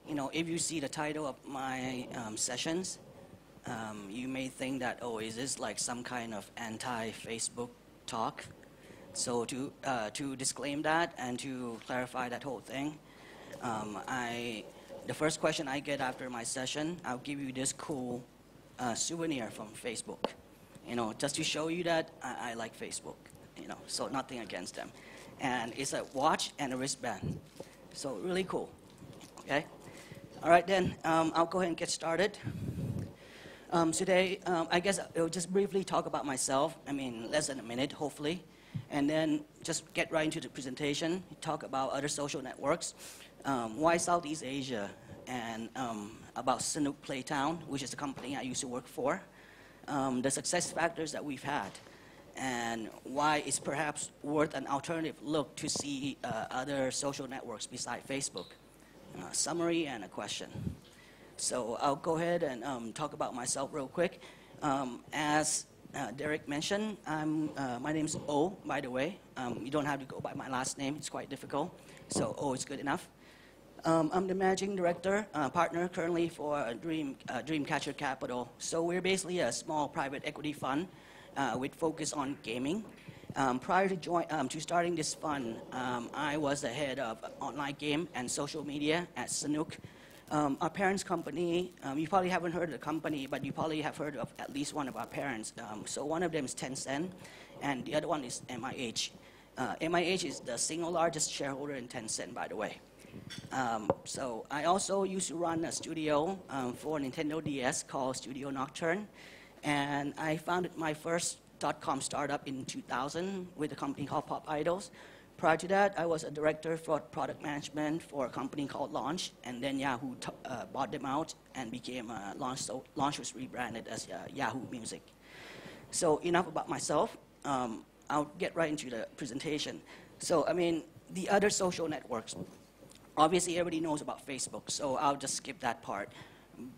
if you see the title of my sessions, you may think that, oh, is this like some kind of anti-Facebook talk? So to disclaim that and to clarify that whole thing, the first question I get after my session, I'll give you this cool souvenir from Facebook, just to show you that I like Facebook, so nothing against them. And it's a watch and a wristband, so really cool, okay? All right, then, I'll go ahead and get started. Today, I guess I'll just briefly talk about myself, less than a minute, hopefully, and then just get right into the presentation, talk about other social networks, why Southeast Asia, and about Sinook Playtown, which is a company I used to work for, the success factors that we've had, and why it's perhaps worth an alternative look to see other social networks beside Facebook. Summary and a question. So I'll go ahead and talk about myself real quick. As Derek mentioned, my name's O, by the way. You don't have to go by my last name. It's quite difficult. So O is good enough. I'm the managing director, partner currently for Dreamcatcher Capital. So we're basically a small private equity fund with focus on gaming. Prior to starting this fund, I was the head of online game and social media at Sinook. Our parents' company, you probably haven't heard of the company, but you probably have heard of at least one of our parents. So one of them is Tencent, and the other one is MIH. MIH is the single largest shareholder in Tencent, by the way. So I also used to run a studio for Nintendo DS called Studio Nocturne, and I founded my first .com startup in 2000 with a company called Pop Idols. Prior to that, I was a director for product management for a company called Launch, and then Yahoo bought them out and became Launch. So Launch was rebranded as Yahoo Music. So enough about myself. I'll get right into the presentation. So the other social networks. Obviously, everybody knows about Facebook, so I'll just skip that part.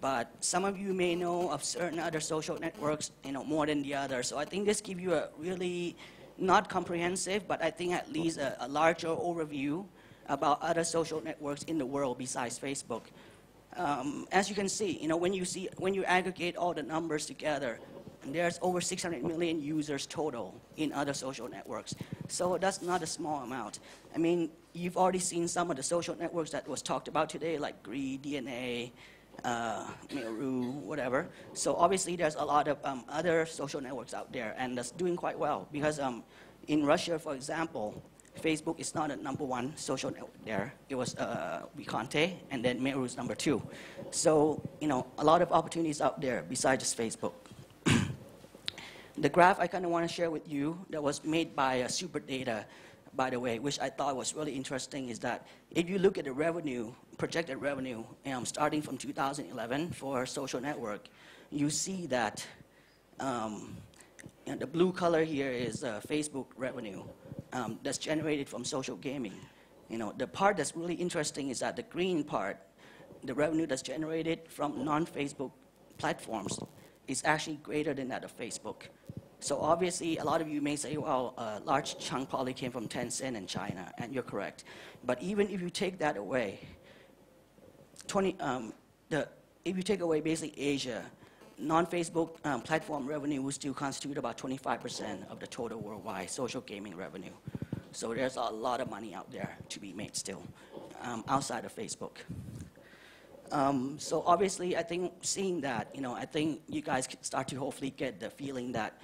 But some of you may know of certain other social networks, more than the others. So I think this gives you a really not comprehensive, but I think at least a larger overview about other social networks in the world besides Facebook. As you can see, when you aggregate all the numbers together, there's over 600 million users total in other social networks. So that's not a small amount. You've already seen some of the social networks that was talked about today, like Gree, DNA, Meru, whatever. So obviously there's a lot of other social networks out there, and that's doing quite well because in Russia, for example, Facebook is not a #1 social network there. It was Vicante, and then Meru is #2. So a lot of opportunities out there besides just Facebook. The graph I kind of want to share with you that was made by Super Data, by the way, which I thought was really interesting, is that if you look at the revenue, projected revenue, starting from 2011 for social network, you see that the blue color here is Facebook revenue that's generated from social gaming. The part that's really interesting is that the green part, the revenue that's generated from non-Facebook platforms, is actually greater than that of Facebook. So obviously, a lot of you may say, well, a large chunk probably came from Tencent and China, and you're correct. But even if you take that away, if you take away basically Asia, non-Facebook platform revenue will still constitute about 25% of the total worldwide social gaming revenue. So there's a lot of money out there to be made still, outside of Facebook. So obviously, I think seeing that, I think you guys can start to hopefully get the feeling that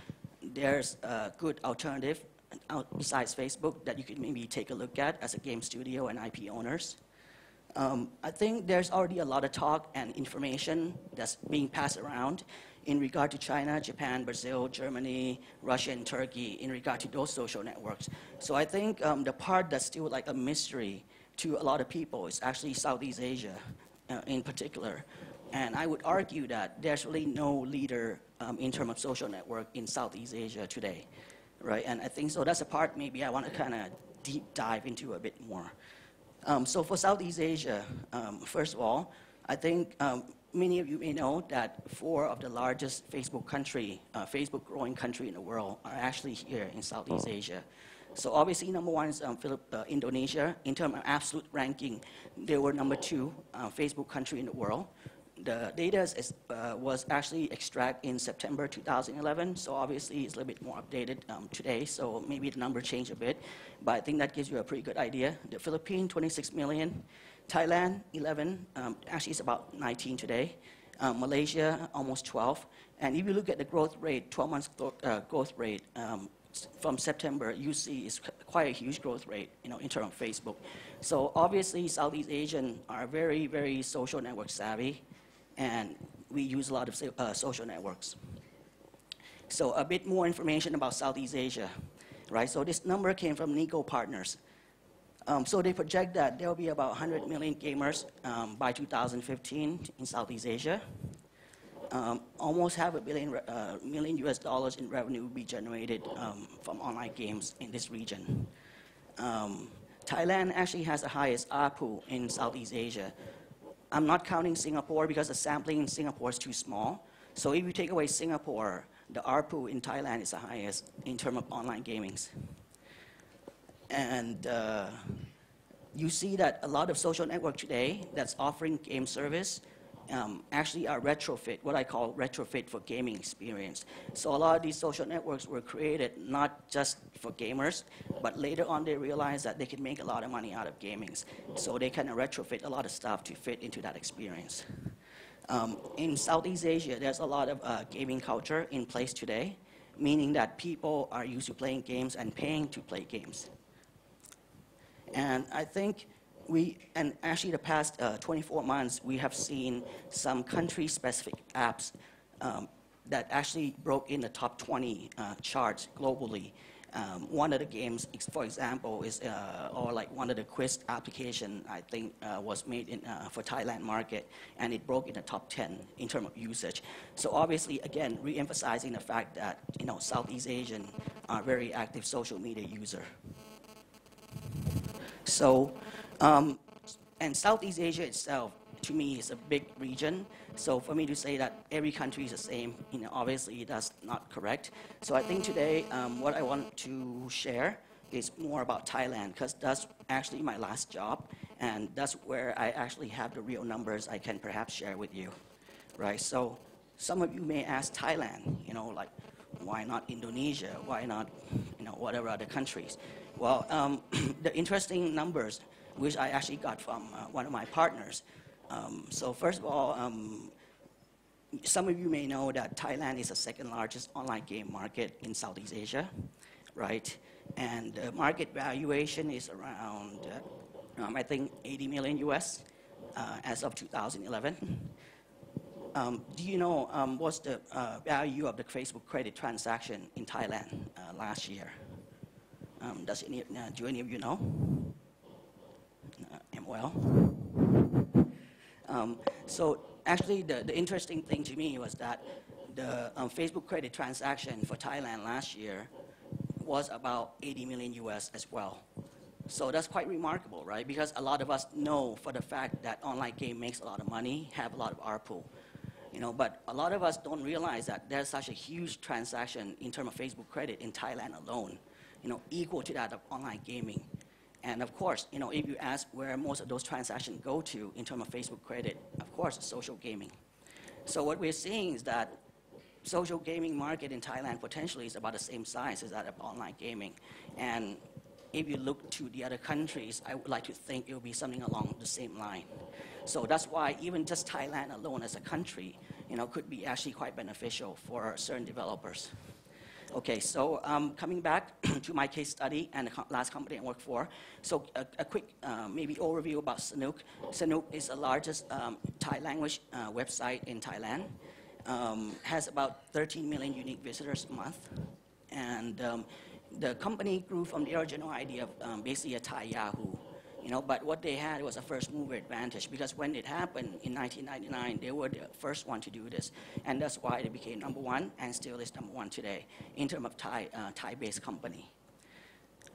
there's a good alternative besides Facebook that you could maybe take a look at as a game studio and IP owners. I think there's already a lot of talk and information that's being passed around in regard to China, Japan, Brazil, Germany, Russia, and Turkey in regard to those social networks. So I think the part that's still like a mystery to a lot of people is actually Southeast Asia in particular. And I would argue that there's really no leader in terms of social network in Southeast Asia today, right? And I think so that's a part maybe I want to kind of deep dive into a bit more. So for Southeast Asia, first of all, I think many of you may know that 4 of the largest Facebook growing country in the world are actually here in Southeast Asia. So obviously, number one is Indonesia. In terms of absolute ranking, they were number two Facebook country in the world. The data was actually extracted in September 2011, so obviously it's a little bit more updated today, so maybe the number changed a bit, but I think that gives you a pretty good idea. The Philippines, 26 million. Thailand, 11. Actually, it's about 19 today. Malaysia, almost 12. And if you look at the growth rate, 12 months growth rate, from September, you see it's quite a huge growth rate, in terms of Facebook. So obviously, Southeast Asians are very, very social network savvy, and we use a lot of social networks. So a bit more information about Southeast Asia, right? So this number came from Nico Partners. So they project that there will be about 100 million gamers by 2015 in Southeast Asia. Almost half a million US dollars in revenue will be generated from online games in this region. Thailand actually has the highest ARPU in Southeast Asia. I'm not counting Singapore because the sampling in Singapore is too small. So if you take away Singapore, the ARPU in Thailand is the highest in terms of online gaming. And you see that a lot of social network today that's offering game service actually are retrofit, what I call retrofit for gaming experience. So a lot of these social networks were created not just for gamers, but later on they realized that they can make a lot of money out of gaming. So they kind of retrofit a lot of stuff to fit into that experience. In Southeast Asia, there's a lot of gaming culture in place today, meaning that people are used to playing games and paying to play games. And I think and actually the past 24 months, we have seen some country-specific apps that actually broke in the top 20 charts globally. One of the games, for example, is, or like one of the quiz application, I think, was made for Thailand market, and it broke in the top 10 in terms of usage. So obviously, again, re-emphasizing the fact that, Southeast Asian are very active social media user. So, and Southeast Asia itself, to me, is a big region. So for me to say that every country is the same, obviously that's not correct. So I think today, what I want to share is more about Thailand, because that's actually my last job, and that's where I actually have the real numbers I can perhaps share with you, right? So some of you may ask Thailand, like, why not Indonesia? Why not, whatever other countries? Well, the interesting numbers, which I actually got from one of my partners. So first of all, some of you may know that Thailand is the second largest online game market in Southeast Asia, right? And the market valuation is around, I think, 80 million US as of 2011. Do you know what's the value of the Facebook credit transaction in Thailand last year? Do any of you know? Well. So actually, the interesting thing to me was that the Facebook credit transaction for Thailand last year was about 80 million US as well. So that's quite remarkable, right? Because a lot of us know for the fact that online game makes a lot of money, have a lot of ARPU. But a lot of us don't realize that there's such a huge transaction in terms of Facebook credit in Thailand alone, equal to that of online gaming. And of course, if you ask where most of those transactions go to in terms of Facebook credit, of course, it's social gaming. So what we're seeing is that social gaming market in Thailand potentially is about the same size as that of online gaming. And if you look to the other countries, I would like to think it will be something along the same line. So that's why even just Thailand alone as a country, could be actually quite beneficial for certain developers. Okay, so coming back to my case study and the last company I worked for. So a quick maybe overview about Sanook. Sanook is the largest Thai language website in Thailand. Has about 13 million unique visitors a month. And the company grew from the original idea of basically a Thai Yahoo. But what they had was a first mover advantage, because when it happened in 1999, they were the first one to do this. And that's why they became number one and still is number one today in terms of Thai-based company.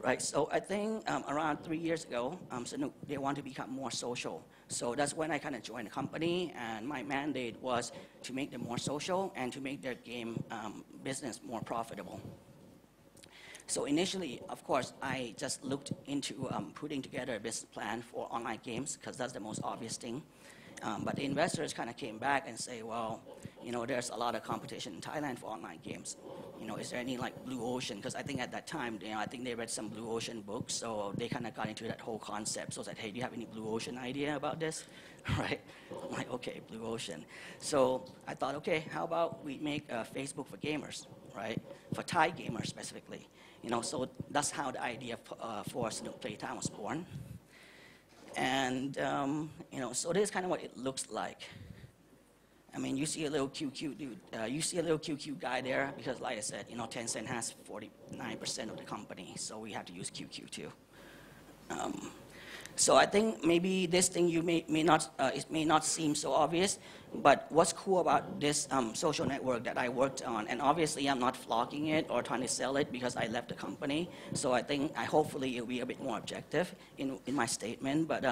Right, so I think around 3 years ago, Sanook, they want to become more social. So that's when I kind of joined the company, and my mandate was to make them more social and to make their game business more profitable. So initially, of course, I just looked into putting together a business plan for online games because that's the most obvious thing. But the investors kind of came back and say, well, there's a lot of competition in Thailand for online games. Is there any like blue ocean? Because I think at that time, I think they read some blue ocean books, so they kind of got into that whole concept. So I said, hey, do you have any blue ocean idea about this? Right? I'm like, okay, blue ocean. So I thought, okay, how about we make Facebook for gamers, right? For Thai gamers specifically. So that's how the idea for Snook Playtown was born. And so this is kind of what it looks like. I mean, you see a little cute dude. You see a little cute guy there because, like I said, Tencent has 49% of the company, so we have to use QQ too. So I think maybe this thing you may not it may not seem so obvious, but what's cool about this social network that I worked on, and obviously I'm not flocking it or trying to sell it because I left the company. So I think hopefully it'll be a bit more objective in my statement. But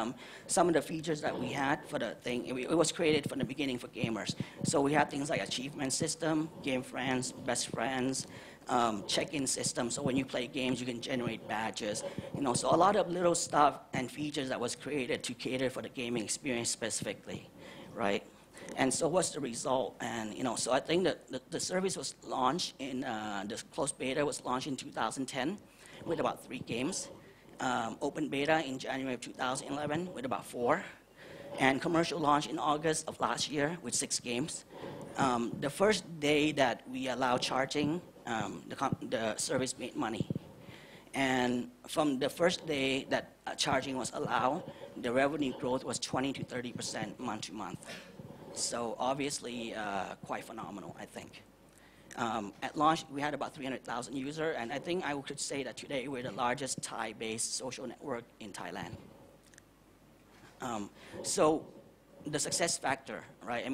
some of the features that we had for the thing, it was created from the beginning for gamers. So we had things like achievement system, game friends, best friends. Check-in system, so when you play games, you can generate badges. So a lot of little stuff and features that was created to cater for the gaming experience specifically, right? And so what's the result? And so I think that the service was launched in the closed beta was launched in 2010 with about 3 games. Open beta in January of 2011 with about 4, and commercial launch in August of last year with 6 games. The first day that we allowed charging, the service made money. And from the first day that charging was allowed, the revenue growth was 20 to 30% month to month. So obviously quite phenomenal, I think. At launch, we had about 300,000 users, and I think I could say that today we're the largest Thai-based social network in Thailand. So the success factor, right?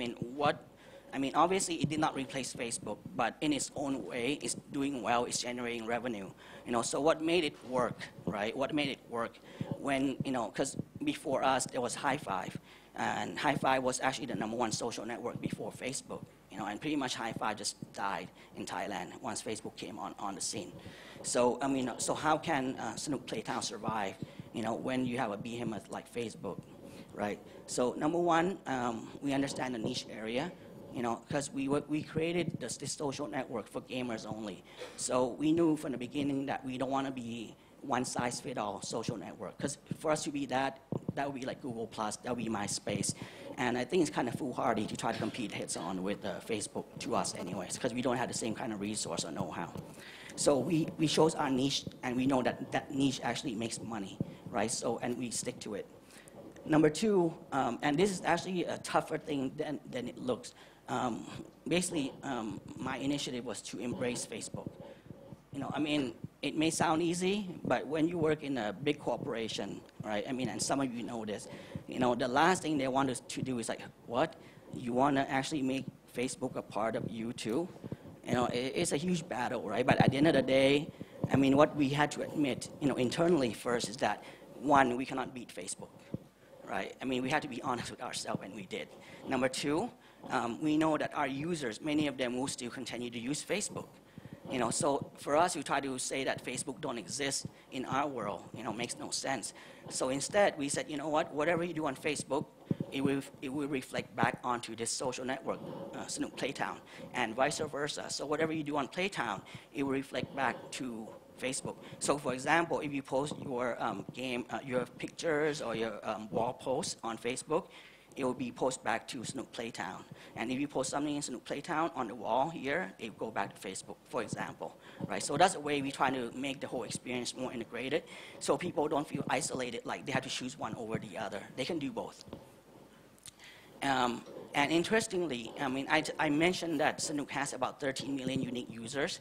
Obviously it did not replace Facebook, but in its own way, it's doing well, it's generating revenue. So what made it work, right? What made it work when, because before us, there was High Five, and High Five was actually the #1 social network before Facebook, and pretty much High Five just died in Thailand once Facebook came on the scene. So, so how can Snook Playtown survive, when you have a behemoth like Facebook, right? So #1, we understand the niche area. Because we created this social network for gamers only. So we knew from the beginning that we don't want to be one-size-fits-all social network. Because for us to be that would be like Google+, that would be MySpace. And I think it's kind of foolhardy to try to compete heads-on with Facebook to us anyways, because we don't have the same kind of resource or know-how. So we chose our niche, and we know that niche actually makes money, right? So, and we stick to it. #2, and this is actually a tougher thing than it looks. Basically, my initiative was to embrace Facebook. It may sound easy, but when you work in a big corporation, right? And some of you know this, the last thing they want us to do is like, what? You want to actually make Facebook a part of you too? It's a huge battle, right? But at the end of the day, what we had to admit, internally first is that, 1, we cannot beat Facebook, right? We had to be honest with ourselves, and we did. #2, we know that our users, many of them will still continue to use Facebook. So for us, we try to say that Facebook don't exist in our world, makes no sense. So instead, we said, whatever you do on Facebook, it will reflect back onto this social network, Snook Playtown, and vice versa. So whatever you do on Playtown, it will reflect back to Facebook. So for example, if you post your your pictures or your wall posts on Facebook, it will be posted back to Snook Playtown. And if you post something in Snook Playtown on the wall here, it will go back to Facebook, for example, right? So that's the way we try to make the whole experience more integrated, so people don't feel isolated, like they have to choose one over the other. They can do both. And interestingly, I mentioned that Snook has about 13 million unique users,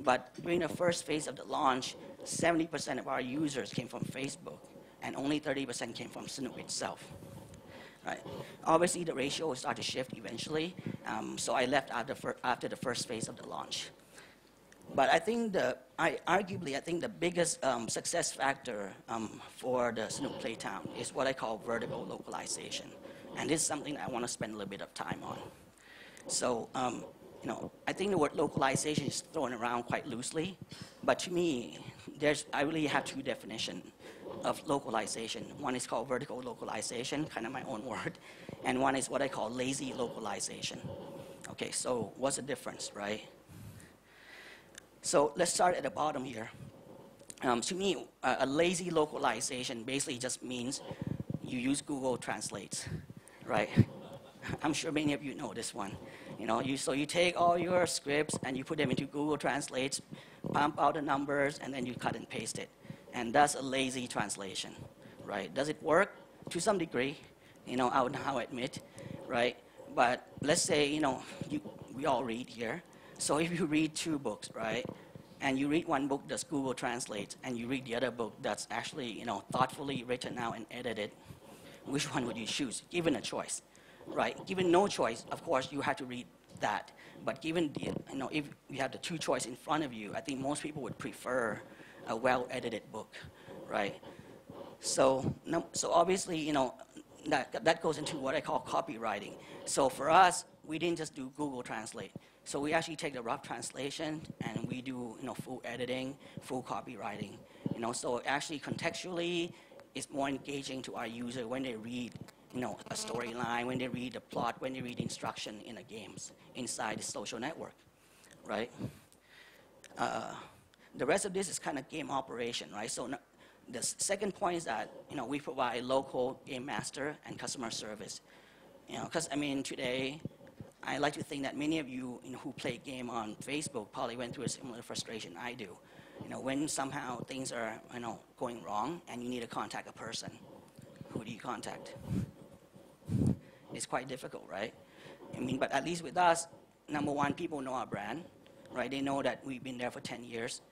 but during the first phase of the launch, 70% of our users came from Facebook, and only 30% came from Snook itself. Right. Obviously, the ratio will start to shift eventually, so I left after the first phase of the launch. But I think arguably, the biggest success factor for the Snook Playtown is what I call vertical localization. And this is something I want to spend a little bit of time on. So I think the word localization is thrown around quite loosely, but to me, I really have two definitions of localization. One is called vertical localization, kind of my own word, and one is what I call lazy localization. Okay, so what's the difference, right? So let's start at the bottom here. To me, a lazy localization basically just means you use Google Translate, right? I'm sure many of you know this one. So you take all your scripts and you put them into Google Translate, pump out the numbers, and then you cut and paste it. And that's a lazy translation, right? Does it work? To some degree, I'll admit, right? But let's say, we all read here. So if you read two books, right? And you read one book that's Google Translate, and you read the other book that's actually, thoughtfully written out and edited, which one would you choose? Given a choice, right? Given no choice, of course, you have to read that. But given if you have the two choices in front of you, I think most people would prefer a well-edited book, right? So obviously, that goes into what I call copywriting. So for us, we didn't just do Google Translate. So we actually take the rough translation and we do full editing, full copywriting. So actually contextually, it's more engaging to our user when they read a storyline, when they read the plot, when they read instruction in the games inside the social network, right? The rest of this is kind of game operation, right? So the second point is that we provide local game master and customer service. Because today, I like to think that many of you, who play game on Facebook probably went through a similar frustration I do. When somehow things are going wrong and you need to contact a person, who do you contact? It's quite difficult, right? But at least with us, number one, people know our brand, right? They know that we've been there for 10 years,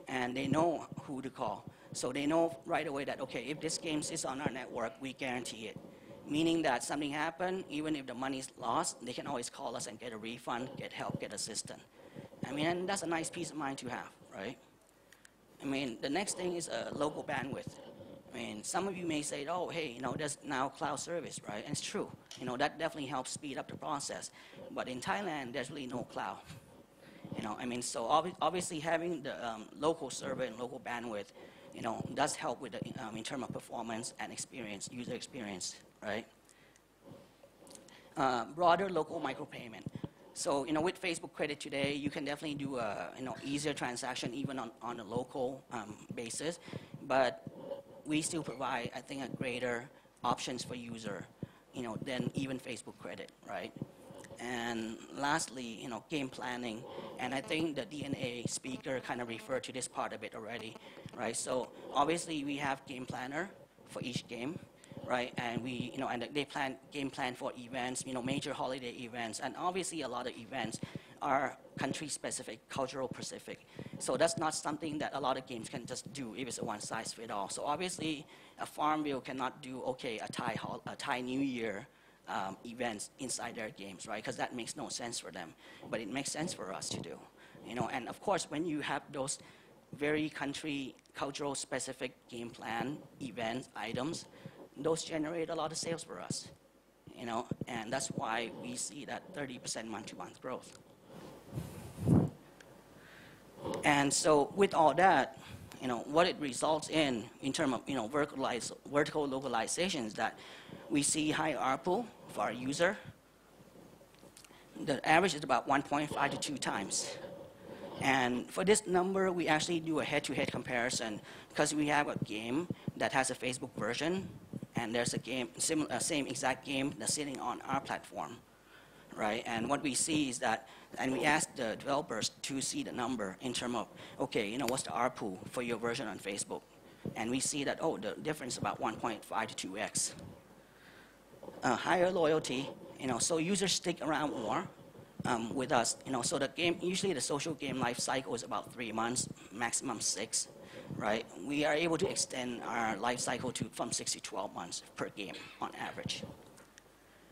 and they know who to call. So they know right away that, okay, if this game sits on our network, we guarantee it. Meaning that something happened, even if the money's lost, they can always call us and get a refund, get help, get assistance. And that's a nice peace of mind to have, right? The next thing is local bandwidth. Some of you may say, oh, hey, there's now cloud service, right? And it's true. That definitely helps speed up the process. But in Thailand, there's really no cloud. So obviously having the local server and local bandwidth, does help with in terms of performance and experience, user experience, right? Broader local micropayment. So, with Facebook Credit today, you can definitely do a, easier transaction even on a local basis, but we still provide, I think, a greater options for user, than even Facebook Credit, right? And lastly, game planning, and I think the DNA speaker kind of referred to this part of it already, right? So obviously we have game planner for each game, right? And we, and they game plan for events, major holiday events, and obviously a lot of events are country-specific, cultural-specific. So that's not something that a lot of games can just do if it's a one-size-fits-all. So obviously, a Farmville cannot do, okay, a Thai New Year events inside their games, right? Because that makes no sense for them. But it makes sense for us to do, And of course, when you have those very country, cultural-specific game plan, events, items, those generate a lot of sales for us, And that's why we see that 30% month-to-month growth. And so with all that, what it results in terms of, vertical localization is that we see high ARPU for our user. The average is about 1.5 to 2 times. And for this number, we actually do a head-to-head comparison because we have a game that has a Facebook version, and there's a game, same exact game that's sitting on our platform, right? And what we see is that, and we ask the developers to see the number in terms of, okay, what's the ARPU for your version on Facebook? And we see that, oh, the difference is about 1.5 to 2x. Higher loyalty, so users stick around more with us. So the game, usually the social game life cycle is about 3 months, maximum 6, right? We are able to extend our life cycle from 6 to 12 months per game on average.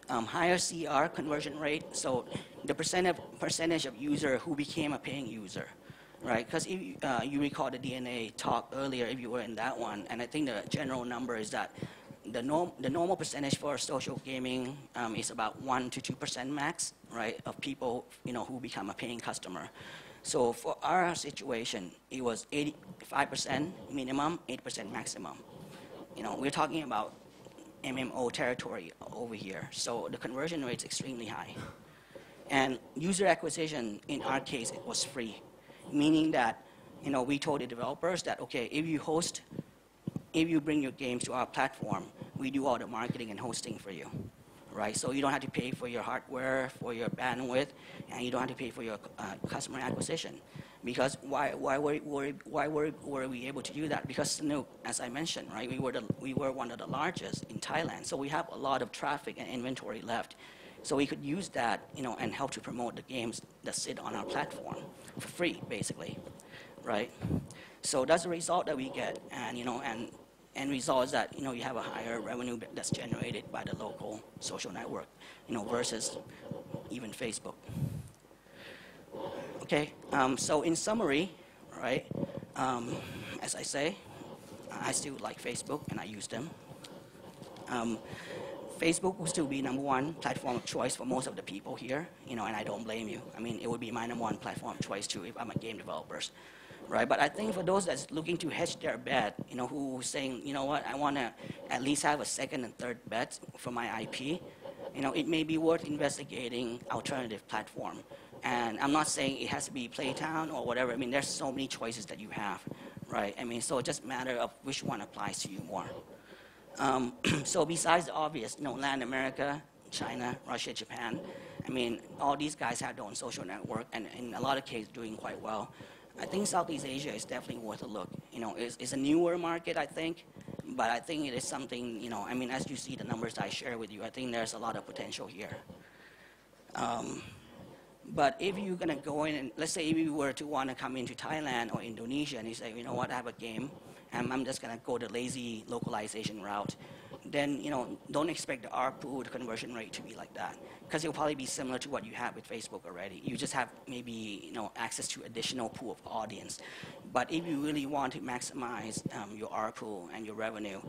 Higher CR conversion rate, so the percentage of user who became a paying user, right? Because if you recall the DNA talk earlier, if you were in that one, and I think the general number is that the normal percentage for social gaming is about 1 to 2% max, right, of people who become a paying customer. So for our situation, it was 85% minimum, 8% maximum. We're talking about MMO territory over here, so the conversion rate is extremely high. And user acquisition, in our case, it was free, meaning that we told the developers that, okay, if you bring your games to our platform, we do all the marketing and hosting for you, right? So you don't have to pay for your hardware, for your bandwidth, and you don't have to pay for your customer acquisition. Because why were we able to do that? Because as I mentioned, right, we were one of the largest in Thailand, so we have a lot of traffic and inventory left. So we could use that, and help to promote the games that sit on our platform for free, basically, right? So that's the result that we get, and end result is that you have a higher revenue that's generated by the local social network, versus even Facebook. Okay, so in summary, right, as I say, I still like Facebook and I use them. Facebook will still be #1 platform of choice for most of the people here, and I don't blame you. I mean, it would be my #1 platform of choice too if I'm a game developer, right? But I think for those that's looking to hedge their bet, who saying, what, I want to at least have a second and third bet for my IP, it may be worth investigating alternative platform. And I'm not saying it has to be Playtown or whatever. I mean, there's so many choices that you have, right? I mean, so it's just a matter of which one applies to you more. So besides the obvious, Latin America, China, Russia, Japan, I mean, all these guys have their own social network, and in a lot of cases doing quite well. I think Southeast Asia is definitely worth a look. It's a newer market, I think, but I think it is something, I mean, as you see the numbers I share with you, I think there's a lot of potential here. But if you're going to go in, and let's say if you were to want to come into Thailand or Indonesia and you say, what, I have a game, and I'm just going to go the lazy localization route, then, don't expect the ARPU, the conversion rate, to be like that. Because it'll probably be similar to what you have with Facebook already. You just have maybe, access to additional pool of audience. But if you really want to maximize your ARPU and your revenue,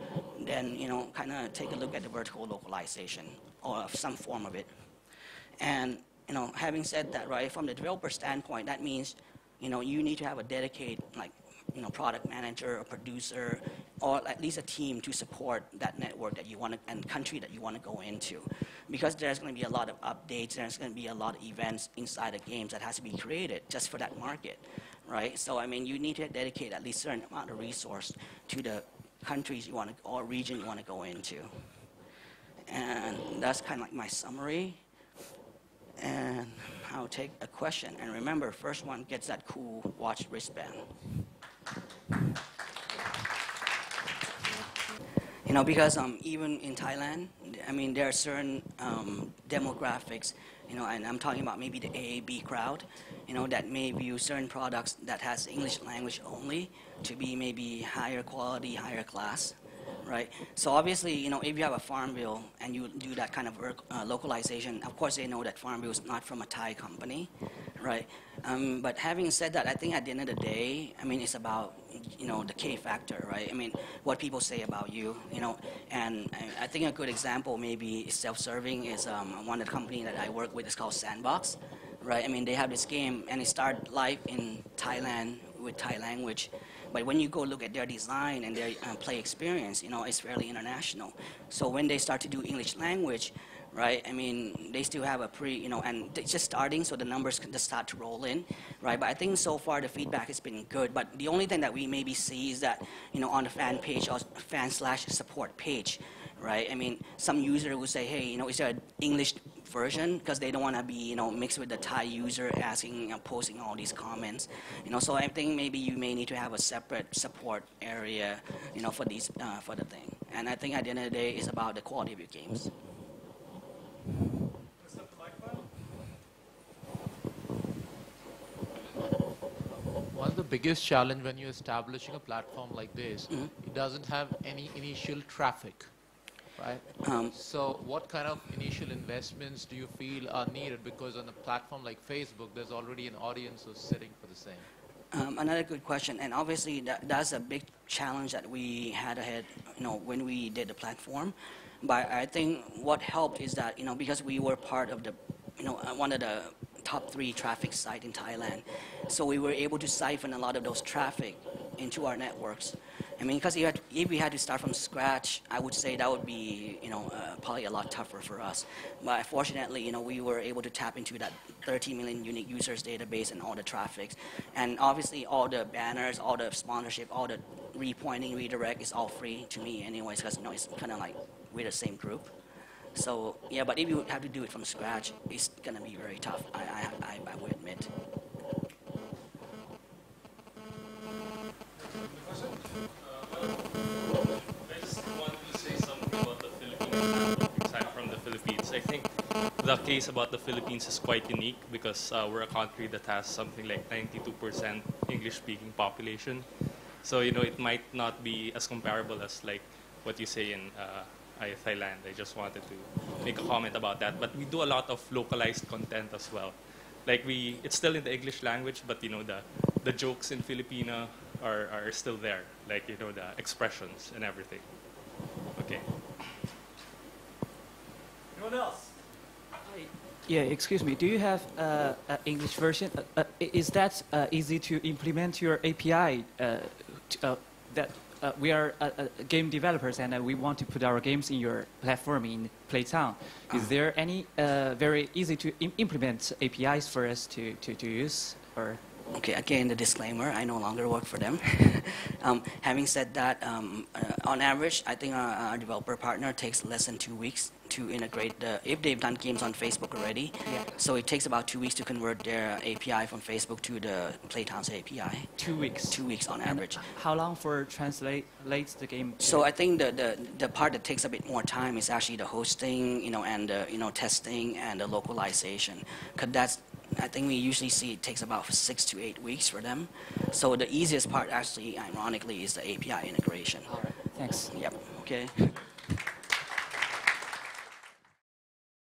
then, kind of take a look at the vertical localization or some form of it. And, having said that, right, from the developer standpoint, that means, you need to have a dedicated, product manager or producer, or at least a team to support that network that you want to, and country that you want to go into. Because there's going to be a lot of updates, there's going to be a lot of events inside the games that has to be created just for that market, right? So, I mean, you need to dedicate at least a certain amount of resource to the countries you want to, or region you want to go into. And that's kind of like my summary. And I'll take a question. And remember, first one gets that cool watch wristband. Because even in Thailand, I mean, there are certain demographics, and I'm talking about maybe the AAB crowd, that may view certain products that has English language only to be maybe higher quality, higher class, right? So obviously, if you have a Farmville and you do that kind of localization, of course they know that Farmville is not from a Thai company, right? But having said that, I think at the end of the day, I mean, it's about, the K factor, right? I mean, what people say about you, and I think a good example maybe self-serving is one of the companies that I work with is called Sandbox, right? I mean, they have this game and it started live in Thailand with Thai language. But when you go look at their design and their play experience, it's fairly international. So when they start to do English language, right, I mean, they still have a and it's just starting, so the numbers can just start to roll in, right? But I think so far the feedback has been good. But the only thing that we maybe see is that, on the fan page or fan/support page, right? I mean, some user will say, hey, is there an English version? Because they don't want to be, mixed with the Thai user asking, posting all these comments. So I think maybe you may need to have a separate support area, for these, for the thing. And I think at the end of the day, it's about the quality of your games. One of the biggest challenge when you're establishing a platform like this, it doesn't have any initial traffic, right? So what kind of initial investments do you feel are needed? Because on a platform like Facebook, there's already an audience who's sitting for the same. Another good question, and obviously that's a big challenge that we had ahead, when we did the platform. But I think what helped is that, because we were part of the, one of the top 3 traffic site in Thailand, so we were able to siphon a lot of those traffic into our networks. I mean, because if we had to start from scratch, I would say that would be, probably a lot tougher for us. But fortunately, we were able to tap into that 30 million unique users database and all the traffic. And obviously, all the banners, all the sponsorship, all the repointing, redirect is all free to me anyways, because, it's kind of like we're the same group. So, yeah, but if you have to do it from scratch, it's going to be very tough, I would admit. I just want to say something about the Philippines, aside from the Philippines. I think the case about the Philippines is quite unique because we're a country that has something like 92% English-speaking population. So, it might not be as comparable as like what you say in Thailand. I just wanted to make a comment about that. But we do a lot of localized content as well. Like it's still in the English language, but the jokes in Filipino are still there. Like the expressions and everything. Okay. Anyone else? Yeah, excuse me. Do you have an English version? Is that easy to implement your API? That we are game developers and we want to put our games in your platform in Playtown. Is there any very easy to implement APIs for us to use? Or Okay, again, the disclaimer, I no longer work for them. Having said that, on average, I think our developer partner takes less than 2 weeks to integrate if they've done games on Facebook already. Yeah. So it takes about 2 weeks to convert their API from Facebook to the Playtown's API. 2 weeks? 2 weeks on average. How long for translate the game? So I think the part that takes a bit more time is actually the hosting, and testing and the localization. Because I think we usually see it takes about 6 to 8 weeks for them. So the easiest part actually, ironically, is the API integration. All right. Thanks. Yep. Okay.